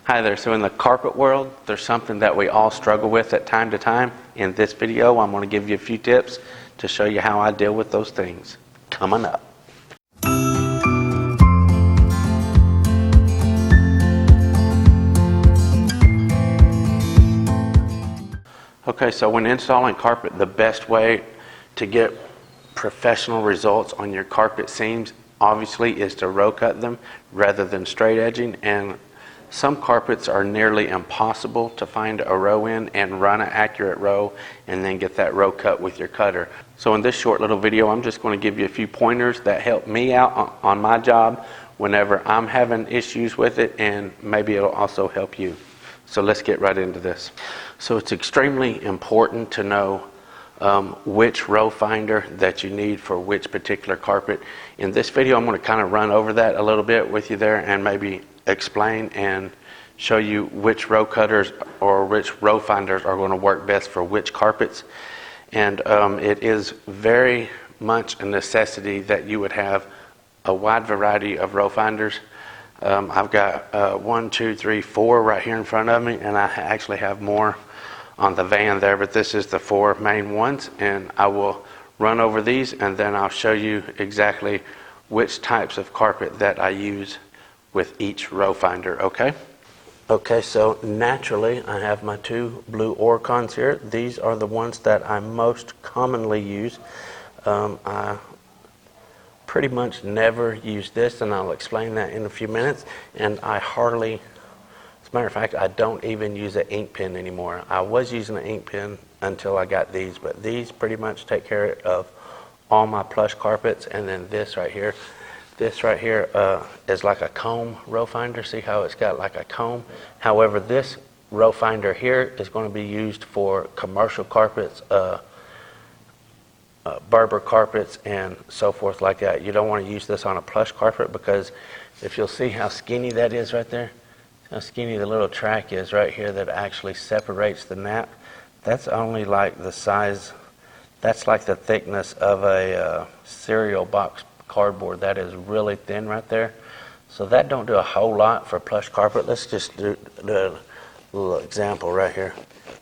Hi there. So in the carpet world, there's something that we all struggle with at time to time. In this video, I'm going to give you a few tips to show you how I deal with those things. Coming up. Okay, so when installing carpet, the best way to get professional results on your carpet seams, obviously, is to row cut them rather than straight edging. And some carpets are nearly impossible to find a row in and run an accurate row and then get that row cut with your cutter. So in this short little video, I'm just going to give you a few pointers that help me out on my job whenever I'm having issues with it, and maybe it'll also help you. So let's get right into this. So it's extremely important to know which row finder that you need for which particular carpet. In this video, I'm going to kind of run over that a little bit with you there and maybe explain and show you which row cutters or which row finders are going to work best for which carpets. And it is very much a necessity that you would have a wide variety of row finders. I've got 1, 2, 3, 4 right here in front of me, and I actually have more on the van there, but this is the 4 main ones, and I will run over these and then I'll show you exactly which types of carpet that I use with each row finder. Okay, so naturally I have my 2 blue Oracons here. These are the ones that I most commonly use. I pretty much never use this, and I'll explain that in a few minutes. And I hardly, as a matter of fact, I don't even use an ink pen anymore. I was using an ink pen until I got these, but these pretty much take care of all my plush carpets. And then this right here is like a comb row finder. See how it's got like a comb? However, this row finder here is going to be used for commercial carpets, Berber carpets, and so forth like that. You don't want to use this on a plush carpet, because if you'll see how skinny that is right there, how skinny the little track is right here that actually separates the nap, that's only like the size, that's like the thickness of a cereal box cardboard. That is really thin right there. So that don't do a whole lot for plush carpet. Let's just do a little example right here.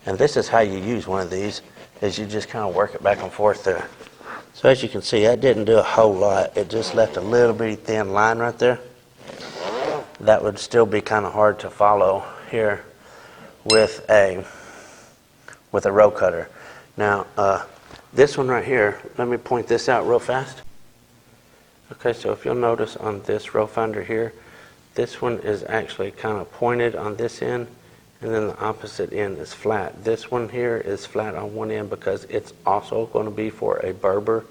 And this is how you use one of these, is you just kind of work it back and forth there. So as you can see, that didn't do a whole lot. It just left a little bitty thin line right there. That would still be kind of hard to follow here with a row cutter. Now this one right here, let me point this out real fast. Okay, so if you'll notice on this row finder here, this one is actually kind of pointed on this end, and then the opposite end is flat. This one here is flat on one end because it's also going to be for a Berber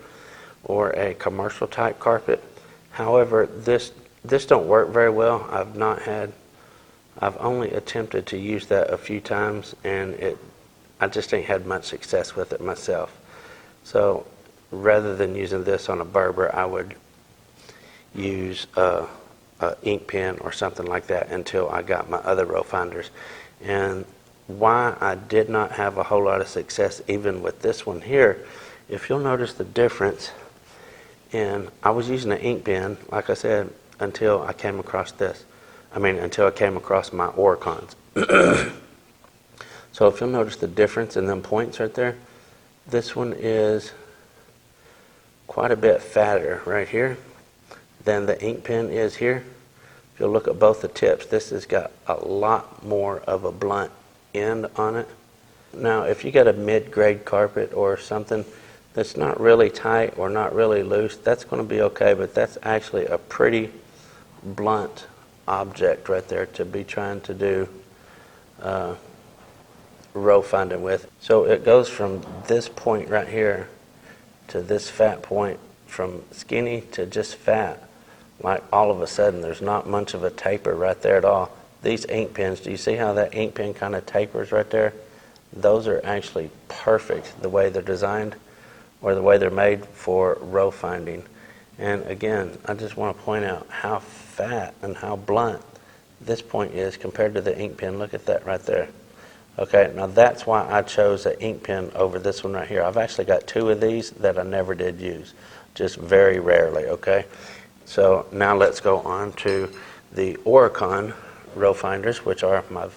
or a commercial type carpet. However, this don't work very well. I've only attempted to use that a few times, and I just ain't had much success with it myself. So rather than using this on a Berber, I would use a ink pen or something like that until I got my other row finders. And why I did not have a whole lot of success even with this one here, if you'll notice the difference, and I was using an ink pen, like I said, until I came across until I came across my Oracons. So if you'll notice the difference in them points right there, this one is quite a bit fatter right here than the ink pen is here. If you'll look at both the tips, this has got a lot more of a blunt end on it. Now, if you got a mid-grade carpet or something that's not really tight or not really loose, that's going to be okay, but that's actually a pretty blunt object right there to be trying to do row finding with. So it goes from this point right here to this fat point, from skinny to just fat. Like all of a sudden there's not much of a taper right there at all. These ink pens, do you see how that ink pen kind of tapers right there? Those are actually perfect the way they're designed, or the way they're made for row finding. And again, I just want to point out how fat and how blunt this point is compared to the ink pen. Look at that right there. Okay, now that's why I chose an ink pen over this one right here. I've actually got 2 of these that I never did use, just very rarely, okay? So now let's go on to the Oracon row finders, which are my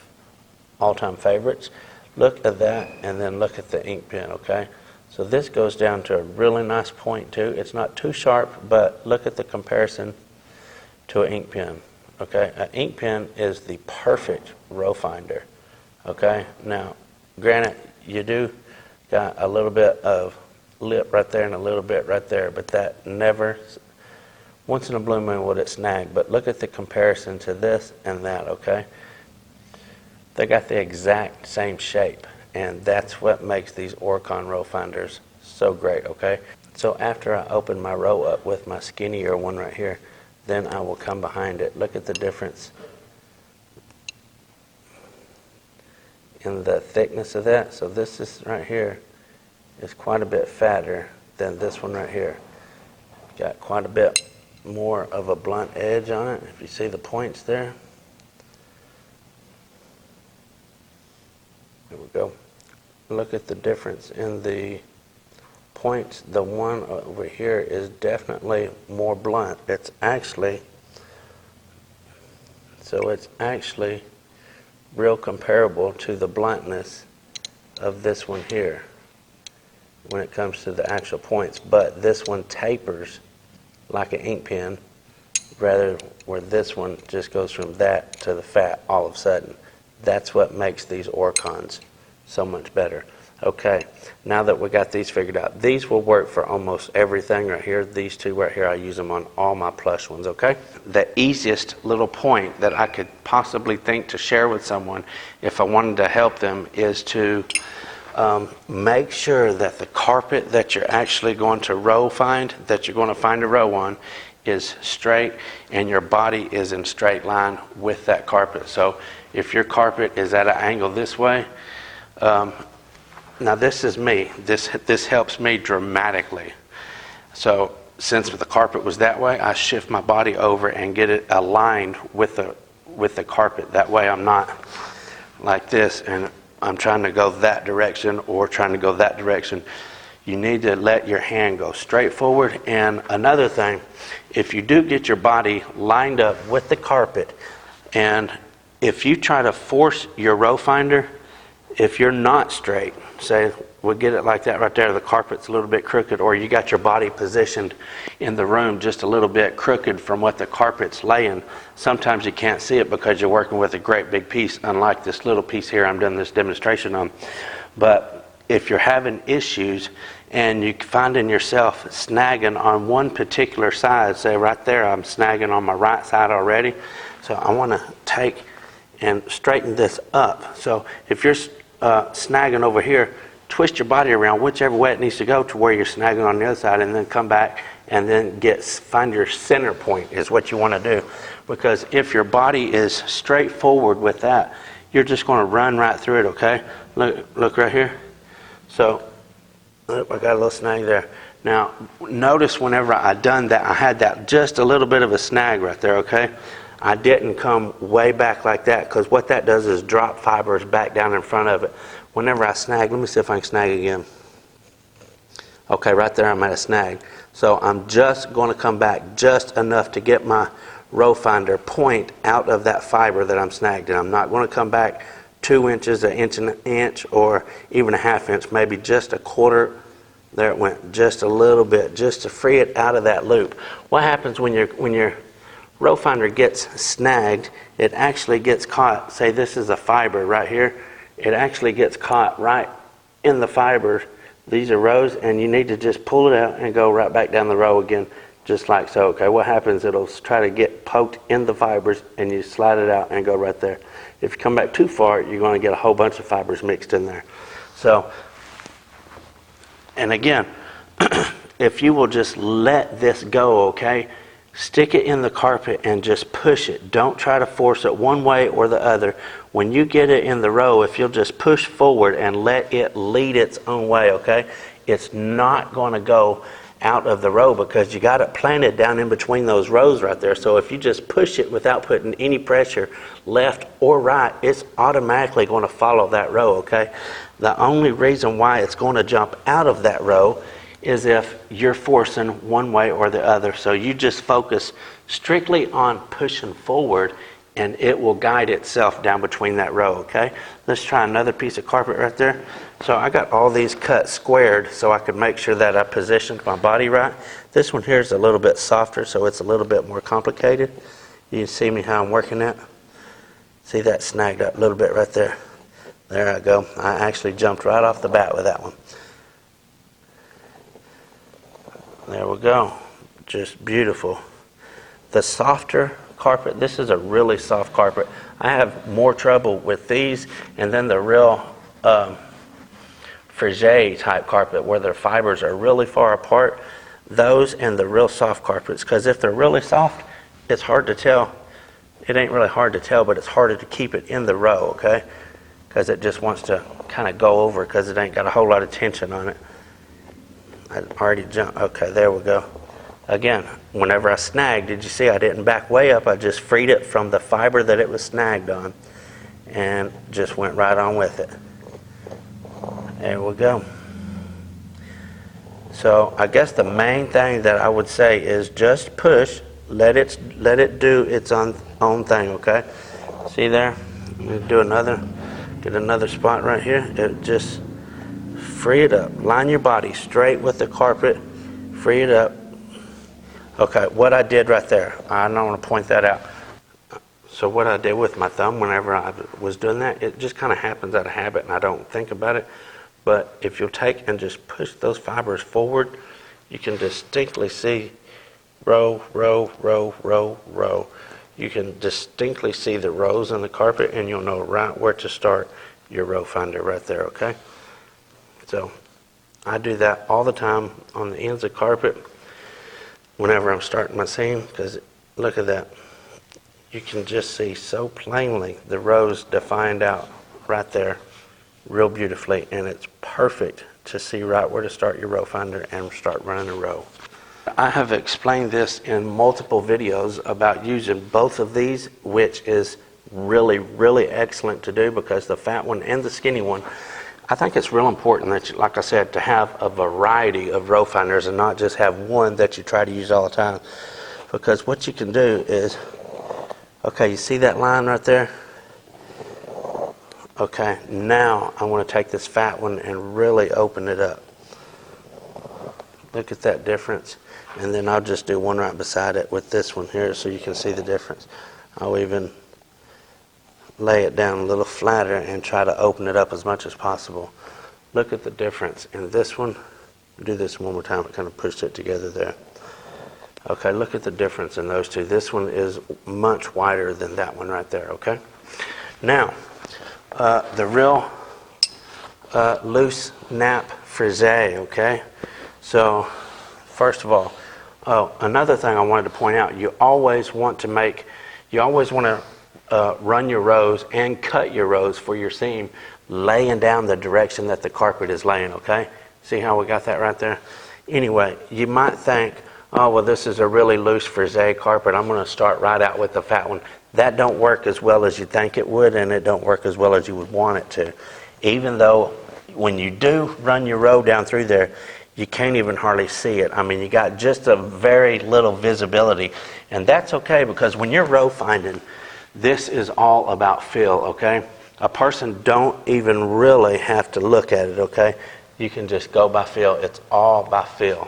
all-time favorites. Look at that, and then look at the ink pen, okay? So this goes down to a really nice point too. It's not too sharp, but look at the comparison to an ink pen, okay? An ink pen is the perfect row finder, okay? Now, granted, you do got a little bit of lip right there and a little bit right there, but that never, once in a blue moon would it snag. But look at the comparison to this and that, okay? They got the exact same shape, and that's what makes these Oracin row finders so great, okay? So after I open my row up with my skinnier one right here, then I will come behind it. Look at the difference in the thickness of that. So this is right here is quite a bit fatter than this one right here. Got quite a bit more of a blunt edge on it, if you see the points there. There we go. Look at the difference in the points. The one over here is definitely more blunt. It's actually real comparable to the bluntness of this one here when it comes to the actual points, but this one tapers like an ink pen, rather where this one just goes from that to the fat all of a sudden. That's what makes these Oracins so much better. Okay, now that we got these figured out, these will work for almost everything right here. These two right here, I use them on all my plush ones, okay? The easiest little point that I could possibly think to share with someone if I wanted to help them is to make sure that the carpet that you're actually going to row find, that you're going to find a row on, is straight and your body is in straight line with that carpet. So if your carpet is at an angle this way, now this is me. This helps me dramatically. So since the carpet was that way, I shift my body over and get it aligned with the carpet. That way I'm not like this and I'm trying to go that direction or trying to go that direction. You need to let your hand go straight forward. And another thing, if you do get your body lined up with the carpet, and if you try to force your row finder, if you're not straight, say we'll get it like that right there, the carpet's a little bit crooked, or you got your body positioned in the room just a little bit crooked from what the carpet's laying, sometimes you can't see it because you're working with a great big piece, unlike this little piece here I'm doing this demonstration on. But if you're having issues and you're finding yourself snagging on one particular side, say right there I'm snagging on my right side already, so I want to take and straighten this up. So if you're snagging over here, twist your body around whichever way it needs to go to where you're snagging on the other side, and then come back and then find your center point is what you want to do. Because if your body is straight forward with that, you're just going to run right through it, okay? Look right here. So I got a little snag there. Now notice whenever I done that, I had that just a little bit of a snag right there, okay? I didn't come way back like that, because what that does is drop fibers back down in front of it. Whenever I snag, let me see if I can snag again. Okay, right there I'm at a snag. So I'm just going to come back just enough to get my row finder point out of that fiber that I'm snagged in. I'm not going to come back 2 inches, an inch, or even a half inch, maybe just a quarter. There it went, just a little bit, just to free it out of that loop. What happens when your row finder gets snagged, it actually gets caught. Say this is a fiber right here. It actually gets caught right in the fiber. These are rows, and you need to just pull it out and go right back down the row again, just like so. Okay, what happens, it'll try to get poked in the fibers, and you slide it out and go right there. If you come back too far, you're going to get a whole bunch of fibers mixed in there. So, and again, if you will just let this go, okay, stick it in the carpet and just push it. Don't try to force it one way or the other. When you get it in the row, if you'll just push forward and let it lead its own way, okay, it's not going to go out of the row because you got it planted down in between those rows right there. So if you just push it without putting any pressure left or right, it's automatically going to follow that row, okay? The only reason why it's going to jump out of that row is if you're forcing one way or the other. So you just focus strictly on pushing forward and it will guide itself down between that row, okay? Let's try another piece of carpet right there. So I got all these cut squared so I could make sure that I positioned my body right. This one here is a little bit softer, so it's a little bit more complicated. You can see me how I'm working that. See that snagged up a little bit right there. There I go. I actually jumped right off the bat with that one. There we go. Just beautiful. The softer carpet, this is a really soft carpet. I have more trouble with these, and then the real frige type carpet where their fibers are really far apart. Those and the real soft carpets, because if they're really soft, it's hard to tell. It ain't really hard to tell, but it's harder to keep it in the row, okay? Because it just wants to kind of go over because it ain't got a whole lot of tension on it. I already jumped. Okay, there we go. Again, whenever I snagged, did you see I didn't back way up? I just freed it from the fiber that it was snagged on and just went right on with it. There we go. So I guess the main thing that I would say is just push. Let it do its own thing, okay? See there? I'm going to get another spot right here. Just free it up. Line your body straight with the carpet. Free it up. Okay, what I did right there, I don't want to point that out. So what I did with my thumb whenever I was doing that, it just kind of happens out of habit and I don't think about it. But if you'll take and just push those fibers forward, you can distinctly see row, row, row, row, row. You can distinctly see the rows in the carpet and you'll know right where to start your row finder right there, okay? So I do that all the time on the ends of carpet whenever I'm starting my seam, because look at that. You can just see so plainly the rows defined out right there real beautifully, and it's perfect to see right where to start your row finder and start running a row. I have explained this in multiple videos about using both of these, which is really, really excellent to do because the fat one and the skinny one, I think it's real important that, like I said, to have a variety of row finders and not just have one that you try to use all the time. Because what you can do is, okay, you see that line right there? Okay, now I want to take this fat one and really open it up. Look at that difference. And then I'll just do one right beside it with this one here so you can see the difference. I'll even lay it down a little flatter and try to open it up as much as possible. Look at the difference in this one. Do this one more time. It kind of pushed it together there. Okay, look at the difference in those two. This one is much wider than that one right there, okay? Now, the real loose nap frise, okay? So, first of all, another thing I wanted to point out, you always want to run your rows and cut your rows for your seam, laying down the direction that the carpet is laying, okay? See how we got that right there? Anyway, you might think, oh, well, this is a really loose frise carpet. I'm going to start right out with the fat one. That don't work as well as you think it would, and it don't work as well as you would want it to. Even though when you do run your row down through there, you can't even hardly see it. I mean, you got just a very little visibility, and that's okay because when you're row finding, this is all about feel, okay? A person don't even really have to look at it, okay? You can just go by feel. It's all by feel.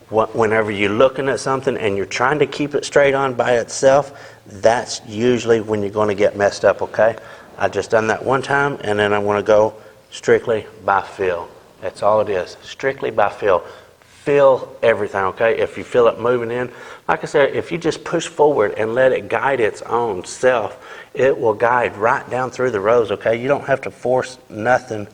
Whenever you're looking at something and you're trying to keep it straight on by itself, that's usually when you're going to get messed up, okay? I just done that one time, and then I want to go strictly by feel. That's all it is, strictly by feel. Feel everything, okay? If you feel it moving in, like I said, if you just push forward and let it guide its own self, it will guide right down through the rows, okay? You don't have to force nothing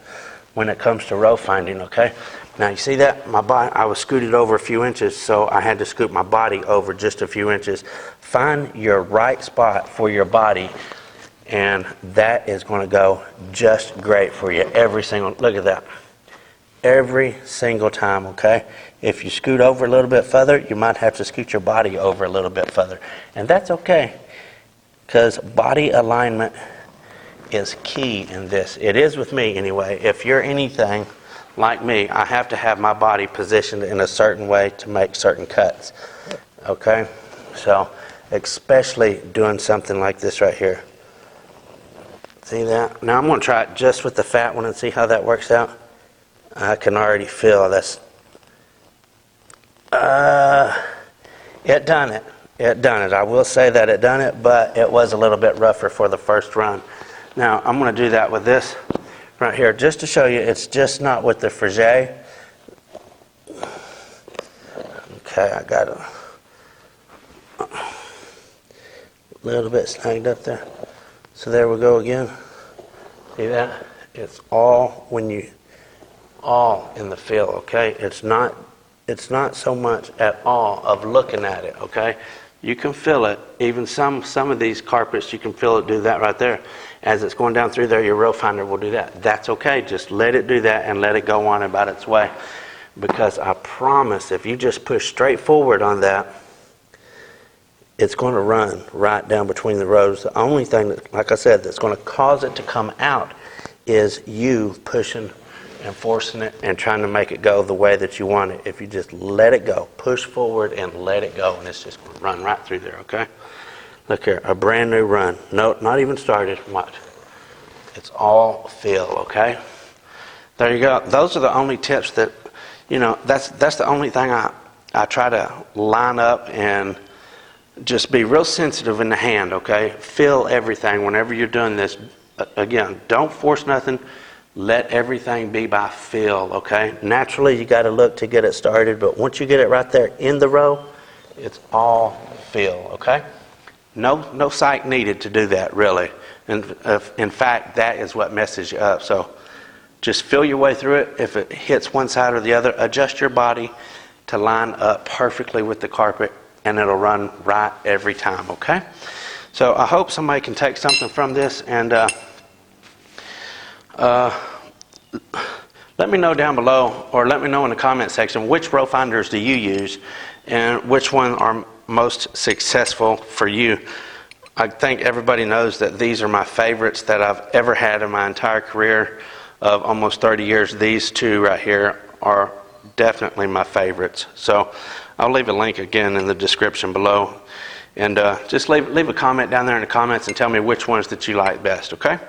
when it comes to row finding, okay? Now, you see that? My body, I was scooted over a few inches, so I had to scoot my body over just a few inches. Find your right spot for your body, and that is going to go just great for you every single, look at that. Every single time, okay? If you scoot over a little bit further, you might have to scoot your body over a little bit further. And that's okay, because body alignment is key in this. It is with me anyway. If you're anything like me, I have to have my body positioned in a certain way to make certain cuts, okay? So especially doing something like this right here. See that? Now I'm going to try it just with the fat one and see how that works out. I can already feel that's it done it. It done it. I will say that it done it, but it was a little bit rougher for the first run. Now I'm going to do that with this right here just to show you it's just not with the frige. Okay, I got a little bit snagged up there. So there we go again. See that? It's all in the feel, okay? It's not so much at all of looking at it, okay? You can feel it. Even some of these carpets, you can feel it do that right there. As it's going down through there, your row finder will do that. That's okay. Just let it do that and let it go on about its way. Because I promise, if you just push straight forward on that, it's going to run right down between the rows. The only thing, that, like I said, that's going to cause it to come out is you pushing and forcing it and trying to make it go the way that you want it. If you just let it go, push forward and let it go, and it's just going to run right through there, okay? Look here, a brand new run. No, not even started. Watch. It's all feel, okay? There you go. Those are the only tips that, that's the only thing I try to line up and just be real sensitive in the hand, okay? Feel everything whenever you're doing this. Again, don't force nothing. Let everything be by feel, okay? Naturally, you got to look to get it started, but once you get it right there in the row, it's all feel, okay? No sight needed to do that, really. And in fact, that is what messes you up. So just feel your way through it. If it hits one side or the other, adjust your body to line up perfectly with the carpet, and it'll run right every time, okay? So I hope somebody can take something from this, and let me know down below, or let me know in the comment section, which row finders do you use and which one are most successful for you. I think everybody knows that these are my favorites that I've ever had in my entire career of almost 30 years. These two right here are definitely my favorites. So I'll leave a link again in the description below, and just leave a comment down there in the comments and tell me which ones that you like best, okay?